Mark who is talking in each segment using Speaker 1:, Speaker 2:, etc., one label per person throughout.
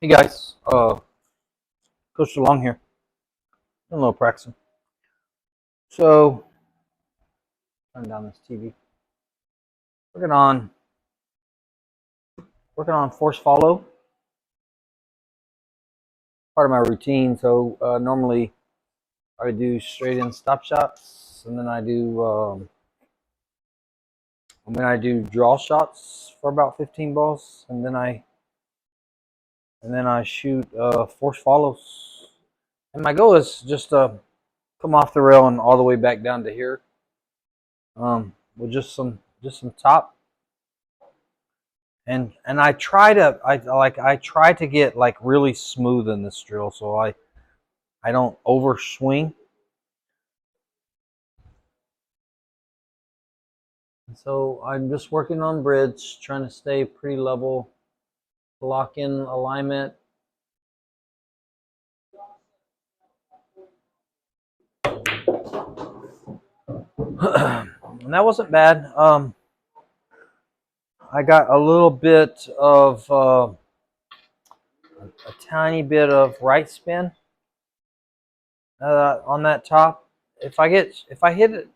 Speaker 1: Hey guys, Coach DeLong here. Doing a little practicing. So, turn down this TV. Working on force follow. Part of my routine. So normally I do straight in stop shots, and then I do draw shots for about 15 balls, and then I shoot force follows. And my goal is just to come off the rail and all the way back down to here, with just some top. And I try to get like really smooth in this drill, so I don't over swing. So I'm just working on bridge, trying to stay pretty level, lock in alignment. And that wasn't bad. I got a little bit of a tiny bit of right spin on that top. If I hit it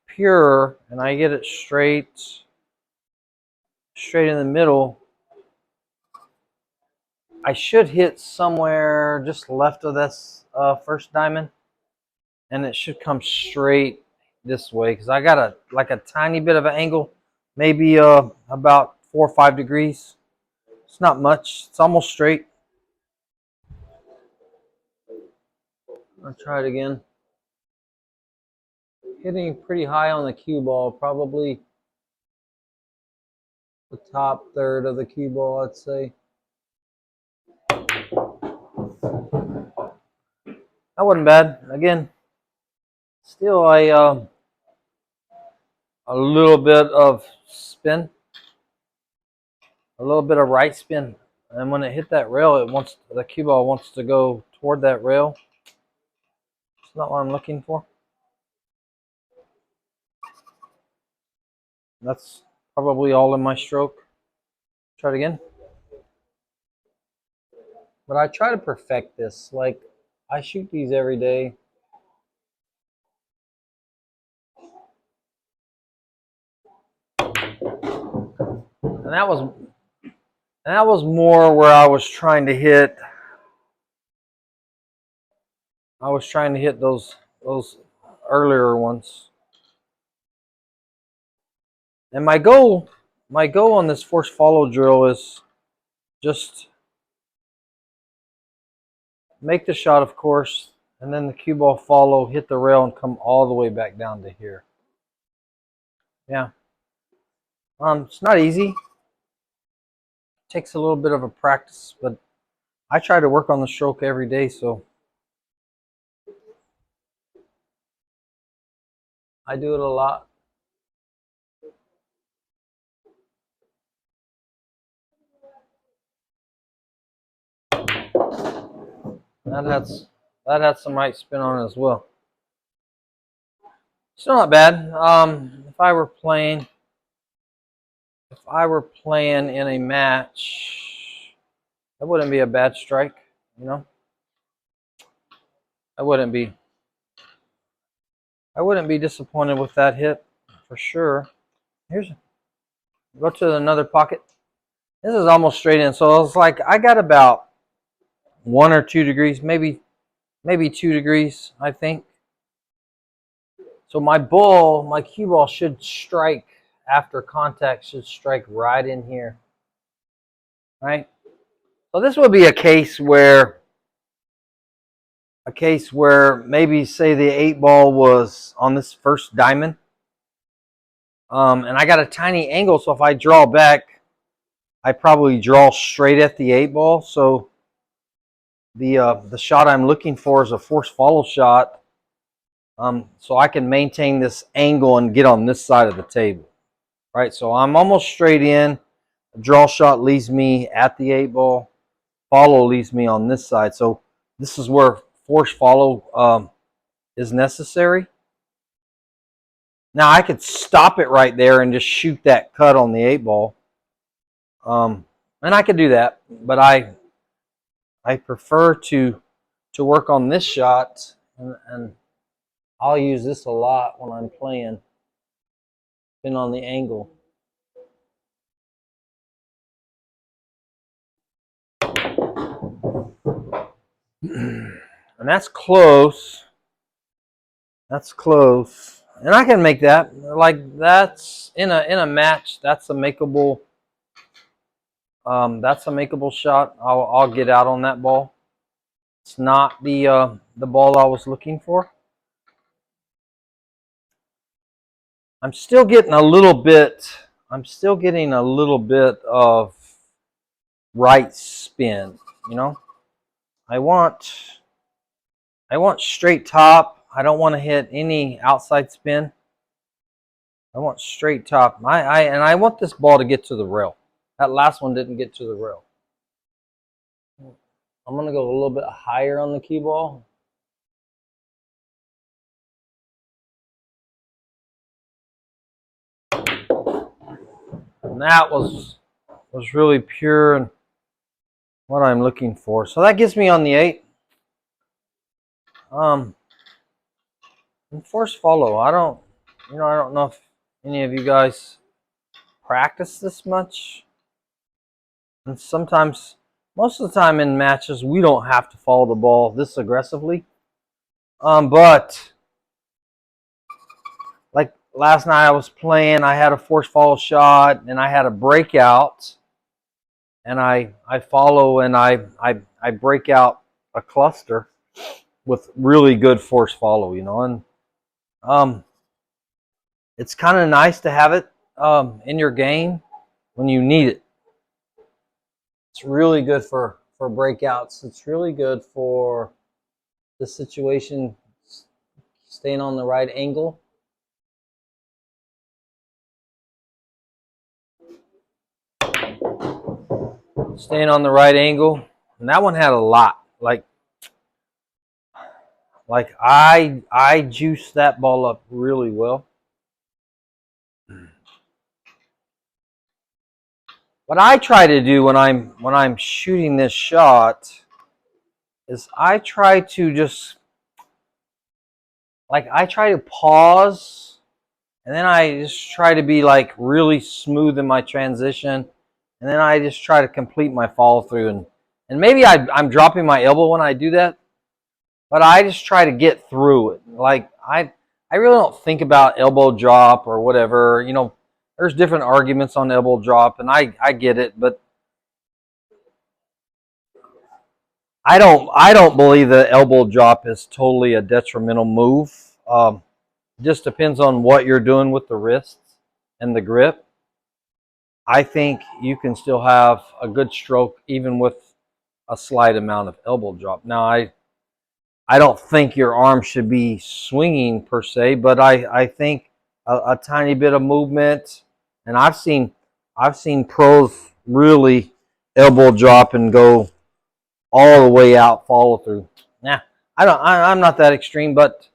Speaker 1: pure and I get it straight in the middle, I should hit somewhere just left of this first diamond, and it should come straight this way because I got a tiny bit of an angle, maybe about 4 or 5 degrees. It's not much. It's almost straight. I'll try it again. Hitting pretty high on the cue ball, probably the top third of the cue ball, I'd say. That wasn't bad. Again, still a little bit of spin, a little bit of right spin, and when it hit that rail, the cue ball wants to go toward that rail. It's not what I'm looking for. That's probably all in my stroke. Try it again. But I try to perfect this. Like, I shoot these every day. And that was more where I was trying to hit. I was trying to hit those earlier ones. And my goal on this force follow drill is just make the shot, of course, and then the cue ball follow, hit the rail, and come all the way back down to here. Yeah. It's not easy. It takes a little bit of a practice, but I try to work on the stroke every day, so I do it a lot. That had some right spin on it as well. Still not bad. If I were playing in a match, that wouldn't be a bad strike, you know. I wouldn't be disappointed with that hit for sure. Go to another pocket. This is almost straight in, so it's like I got about 1 or 2 degrees, maybe 2 degrees, I think. So my cue ball should strike after contact, should strike right in here, right? So this would be a case where maybe say the 8 ball was on this first diamond, and I got a tiny angle, so if I draw back, I probably draw straight at the 8 ball. So the shot I'm looking for is a force follow shot, so I can maintain this angle and get on this side of the table, right? So I'm almost straight in. A draw shot leaves me at the 8 ball. Follow leaves me on this side. So this is where force follow is necessary. Now I could stop it right there and just shoot that cut on the 8 ball, and I could do that, but I I prefer to work on this shot, and I'll use this a lot when I'm playing, depending on the angle. And that's close. That's close. And I can make that. Like, that's in a match, that's a makeable shot. I'll get out on that ball. It's not the ball I was looking for. I'm still getting a little bit of right spin, you know? I want straight top. I don't want to hit any outside spin. I want straight top. And I want this ball to get to the rail. That last one didn't get to the rail. I'm going to go a little bit higher on the cue ball. And that was really pure and what I'm looking for. So that gets me on the 8. And force follow. I don't know if any of you guys practice this much. And sometimes, most of the time in matches, we don't have to follow the ball this aggressively. But like last night I was playing, I had a force follow shot and I had a breakout, and I follow and I break out a cluster with really good force follow, you know, and it's kind of nice to have it in your game when you need it. It's really good for breakouts. It's really good for the situation, staying on the right angle. Staying on the right angle. And that one had a lot. Like I juiced that ball up really well. What I try to do when I'm shooting this shot is I try to pause, and then I just try to be like really smooth in my transition, and then I just try to complete my follow through, and maybe I'm dropping my elbow when I do that, but I just try to get through it. Like I really don't think about elbow drop or whatever, you know. There's different arguments on elbow drop, and I get it, but I don't believe that elbow drop is totally a detrimental move. Just depends on what you're doing with the wrists and the grip. I think you can still have a good stroke even with a slight amount of elbow drop. Now, I don't think your arm should be swinging per se, but I think a tiny bit of movement, and I've seen pros really elbow drop and go all the way out follow through. Nah, I'm not that extreme, but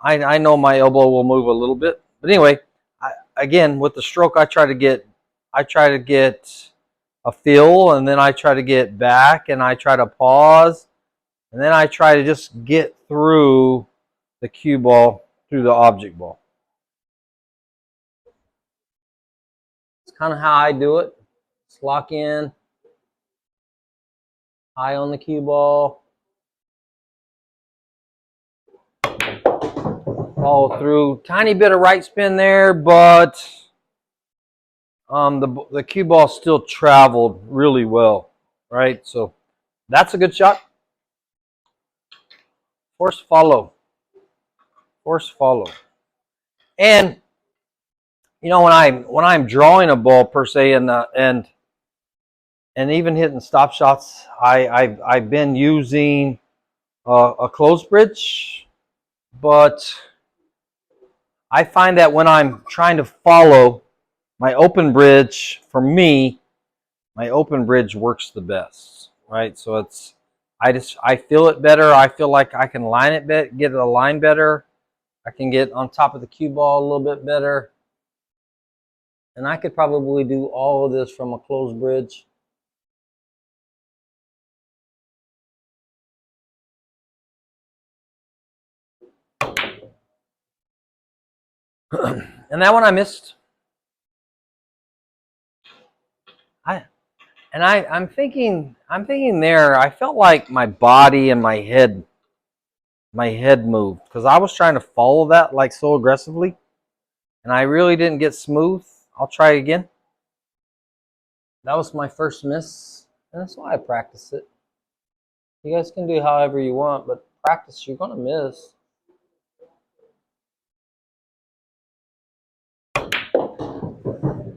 Speaker 1: I know my elbow will move a little bit. But anyway, again, with the stroke, I try to get a feel, and then I try to get back, and I try to pause, and then I try to just get through the cue ball, through the object ball. It's kind of how I do it. Just lock in, high on the cue ball, follow through. Tiny bit of right spin there, but the cue ball still traveled really well, right? So that's a good shot. Force follow. Force follow. And you know, when I'm drawing a ball per se, and even hitting stop shots, I've been using a closed bridge, but I find that when I'm trying to follow, my open bridge, for me, my open bridge works the best, right? So I feel it better. I feel like I can line it get it aligned better. I can get on top of the cue ball a little bit better. And I could probably do all of this from a closed bridge. And that one I missed. I'm thinking there, I felt like my body and my head moved because I was trying to follow that like so aggressively, and I really didn't get smooth. I'll try again. That was my first miss, and that's why I practice it. You guys can do however you want, but practice, you're gonna miss.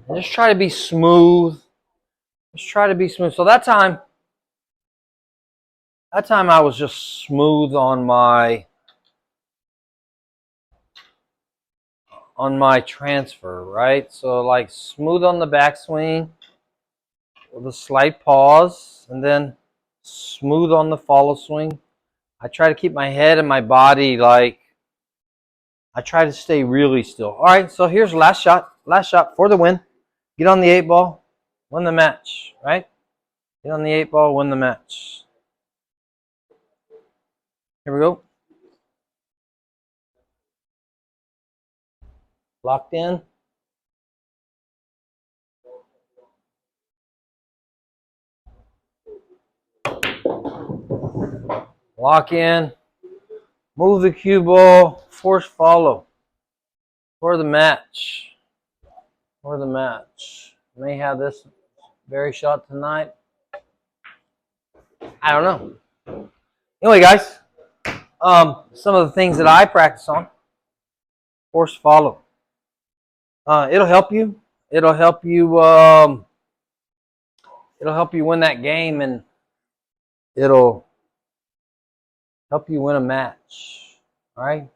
Speaker 1: And just try to be smooth. Just try to be smooth. So that time I was just smooth on my transfer, right? So like smooth on the backswing with a slight pause, and then smooth on the follow swing. I try to keep my head and my body like, I try to stay really still. All right, so here's last shot for the win. Get on the 8-ball, win the match, right? Get on the 8-ball, win the match. Here we go. Locked in. Lock in. Move the cue ball. Force follow. For the match. For the match. May have this very shot tonight. I don't know. Anyway, guys. Some of the things that I practice on. Force follow. It'll help you. It'll help you. It'll help you win that game, and it'll help you win a match. All right.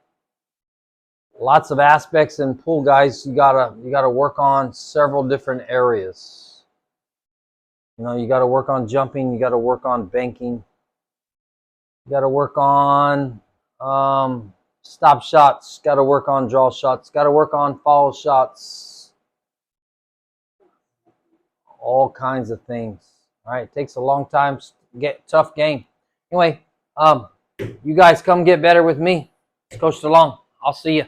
Speaker 1: Lots of aspects in pool, guys. You gotta work on several different areas. You know, you gotta work on jumping. You gotta work on banking. You gotta work on stop shots. Gotta work on draw shots. Gotta work on follow shots. All kinds of things. All right, it takes a long time to get tough game. Anyway, you guys come get better with me. It's Coach DeLong. I'll see you.